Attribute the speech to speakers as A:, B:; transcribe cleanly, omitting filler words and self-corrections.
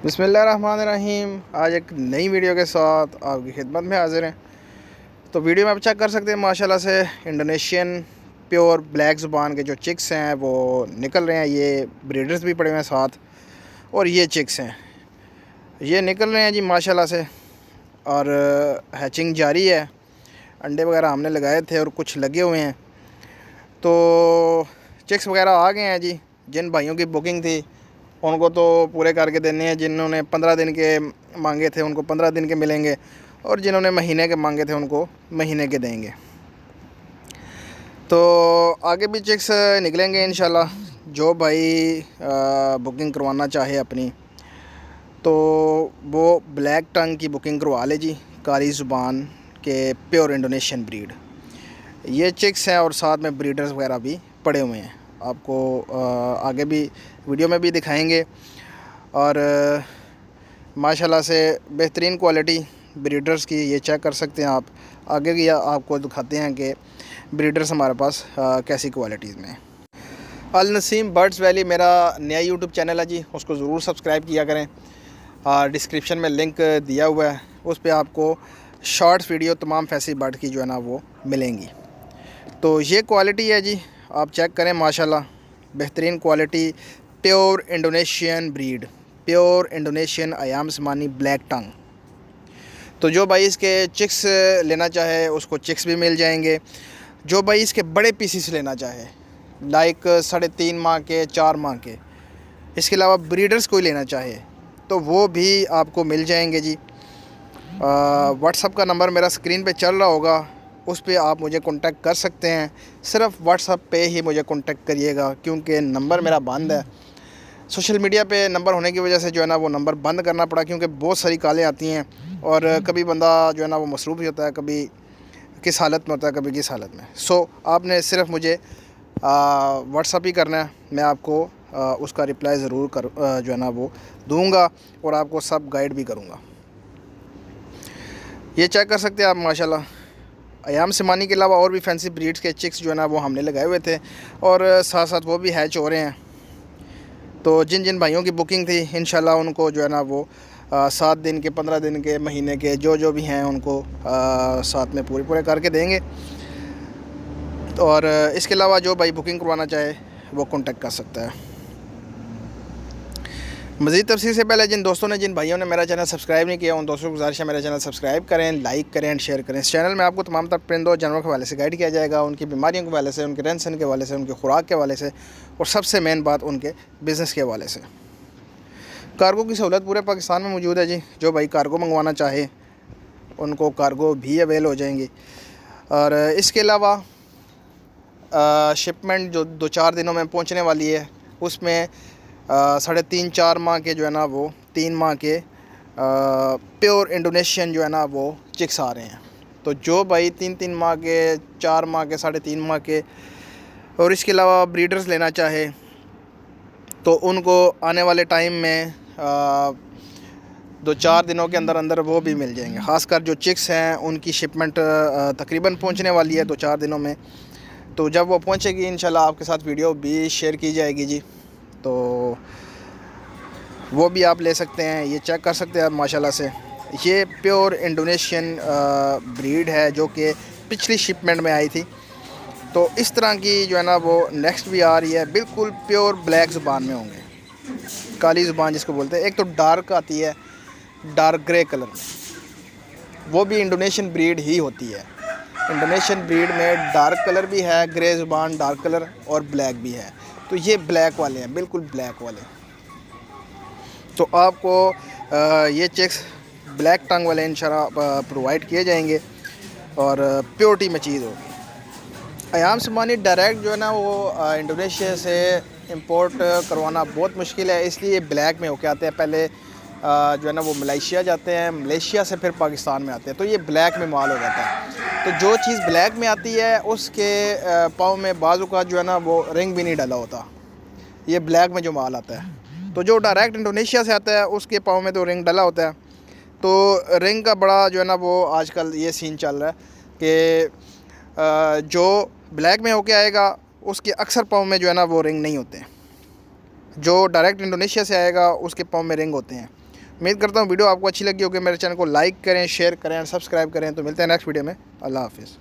A: बिस्मिल्लाहिर्रहमानिर्रहीम। आज एक नई वीडियो के साथ आपकी खिदमत में हाजिर हैं। तो वीडियो में आप चेक कर सकते हैं माशाल्लाह से इंडोनेशियन प्योर ब्लैक ज़ुबान के जो चिक्स हैं वो निकल रहे हैं। ये ब्रीडर्स भी पड़े हुए हैं साथ, और ये चिक्स हैं ये निकल रहे हैं जी माशाल्लाह से। और हैचिंग जारी है। अंडे वगैरह हमने लगाए थे और कुछ लगे हुए हैं। तो चिक्स वगैरह आ गए हैं जी। जिन भाइयों की बुकिंग थी उनको तो पूरे करके देने हैं। जिन्होंने 15 दिन के मांगे थे उनको 15 दिन के मिलेंगे, और जिन्होंने महीने के मांगे थे उनको महीने के देंगे। तो आगे भी चिक्स निकलेंगे इंशाल्लाह। जो भाई बुकिंग करवाना चाहे अपनी, तो वो ब्लैक टंग की बुकिंग करवा ले जी। काली ज़ुबान के प्योर इंडोनेशियन ब्रीड ये चिक्स हैं, और साथ में ब्रीडर्स वगैरह भी पड़े हुए हैं। आपको आगे भी वीडियो में भी दिखाएंगे। और माशाल्लाह से बेहतरीन क्वालिटी ब्रीडर्स की ये चेक कर सकते हैं आप। आगे भी आपको दिखाते हैं कि ब्रीडर्स हमारे पास कैसी क्वालिटीज़ में। अल नसीम बर्ड्स वैली मेरा नया यूट्यूब चैनल है जी, उसको ज़रूर सब्सक्राइब किया करें। डिस्क्रिप्शन में लिंक दिया हुआ है, उस पर आपको शॉर्ट्स वीडियो तमाम फैंसी बर्ड की जो है ना वो मिलेंगी। तो ये क्वालिटी है जी, आप चेक करें माशाल्लाह बेहतरीन quality pure Indonesian breed, pure Indonesian Ayam Cemani black tongue. तो जो भाई इसके चिक्स लेना चाहे उसको चिक्स भी मिल जाएंगे। जो भाई इसके बड़े पीसीस लेना चाहे लाइक 3.5 माह के 4 माह के, इसके अलावा ब्रीडर्स कोई लेना चाहे तो वो भी आपको मिल जाएंगे जी। व्हाट्सअप का नंबर मेरा स्क्रीन पे चल रहा होगा, उस पर आप मुझे कांटेक्ट कर सकते हैं। सिर्फ व्हाट्सअप पे ही मुझे कांटेक्ट करिएगा, क्योंकि नंबर मेरा बंद है। सोशल मीडिया पे नंबर होने की वजह से जो है ना वो नंबर बंद करना पड़ा, क्योंकि बहुत सारी कॉलें आती हैं और कभी बंदा जो है ना वो मसरूफ़ ही होता है, कभी किस हालत में होता है, कभी किस हालत में। सो आपने सिर्फ मुझे व्हाट्सअप ही करना है। मैं आपको उसका रिप्लाई ज़रूर जो है ना वो दूँगा, और आपको सब गाइड भी करूँगा। ये चेक कर सकते हैं आप माशाल्लाह। अयाम सिमानी के अलावा और भी फैंसी ब्रीड्स के चिक्स जो है ना वो हमने लगाए हुए थे, और साथ साथ वो भी हैच हो रहे हैं। तो जिन जिन भाइयों की बुकिंग थी इंशाल्लाह उनको जो है ना वो 7 दिन के, 15 दिन के, महीने के जो भी हैं उनको साथ में पूरे करके देंगे। और इसके अलावा जो भाई बुकिंग करवाना चाहे वो कांटेक्ट कर सकता है। मज़ीद तफसील से पहले जिन दोस्तों ने, जिन भाइयों ने मेरा चैनल सब्सक्राइब नहीं किया, उन दोस्तों को गुजारिश है मेरा चैनल सब्सक्राइब करें, लाइक करें एंड शेयर करें। इस चैनल में आपको तमाम तर परिंदों और जानवरों के हवाले से गाइड किया जाएगा, उनकी बीमारियों के हवाले से, उनके रहन सहन के हवाले से, उनकी खुराक के हवाले से, और सबसे मेन बात उनके बिज़नेस के हवाले से। कार्गो की सहूलत पूरे पाकिस्तान में मौजूद है जी। जो भाई कार्गो मंगवाना चाहे उनको कार्गो भी अवेल हो जाएंगी। और इसके अलावा शिपमेंट जो 2-4 दिनों में पहुँचने वाली है, उसमें 3.5-4 माह के जो है ना वो 3 माह के प्योर इंडोनेशियन जो है ना वो चिक्स आ रहे हैं। तो जो भाई 3-3 माह के, 4 माह के, 3.5 माह के, और इसके अलावा ब्रीडर्स लेना चाहे तो उनको आने वाले टाइम में 2-4 दिनों के अंदर अंदर वो भी मिल जाएंगे। ख़ासकर जो चिक्स हैं उनकी शिपमेंट तकरीबन पहुंचने वाली है 2-4 दिनों में। तो जब वो पहुंचेगी इंशाल्लाह आपके साथ वीडियो भी शेयर की जाएगी जी। तो वो भी आप ले सकते हैं। ये चेक कर सकते हैं आप माशाल्लाह से। ये प्योर इंडोनेशियन ब्रीड है जो कि पिछली शिपमेंट में आई थी। तो इस तरह की जो है ना वो नेक्स्ट भी आ रही है, बिल्कुल प्योर ब्लैक ज़ुबान में होंगे, काली ज़ुबान जिसको बोलते हैं। एक तो डार्क आती है, डार्क ग्रे कलर में, वो भी इंडोनेशियन ब्रीड ही होती है। इंडोनेशियन ब्रीड में डार्क कलर भी है, ग्रे ज़ुबान डार्क कलर, और ब्लैक भी है। तो ये ब्लैक वाले हैं, बिल्कुल ब्लैक वाले। तो आपको ये चिक्स ब्लैक टंग वाले इंशाल्लाह प्रोवाइड किए जाएंगे, और प्योरिटी में चीज़ होगी। अयाम सिमानी डायरेक्ट जो है ना वो इंडोनेशिया से इंपोर्ट करवाना बहुत मुश्किल है, इसलिए ब्लैक में होके आते हैं। पहले जो है ना वो मलेशिया जाते हैं, मलेशिया से फिर पाकिस्तान में आते हैं, तो ये ब्लैक में माल हो जाता है। तो जो चीज़ ब्लैक में आती है उसके पाँव में बाजू का जो है ना वो रिंग भी नहीं डाला होता। ये ब्लैक में जो माल आता है, तो जो डायरेक्ट इंडोनेशिया से आता है उसके पाँव में तो रिंग डाला होता है। तो रिंग का बड़ा जो है ना वो आजकल ये सीन चल रहा है कि जो ब्लैक में होके आएगा उसके अक्सर पाँव में जो है ना वो रिंग नहीं होते हैं। जो डायरेक्ट इंडोनेशिया से आएगा उसके पाँव में रिंग होते हैं। उम्मीद करता हूँ वीडियो आपको अच्छी लगी होगी। मेरे चैनल को लाइक करें, शेयर करें और सब्सक्राइब करें। तो मिलते हैं नेक्स्ट वीडियो में। अल्लाह हाफिज़।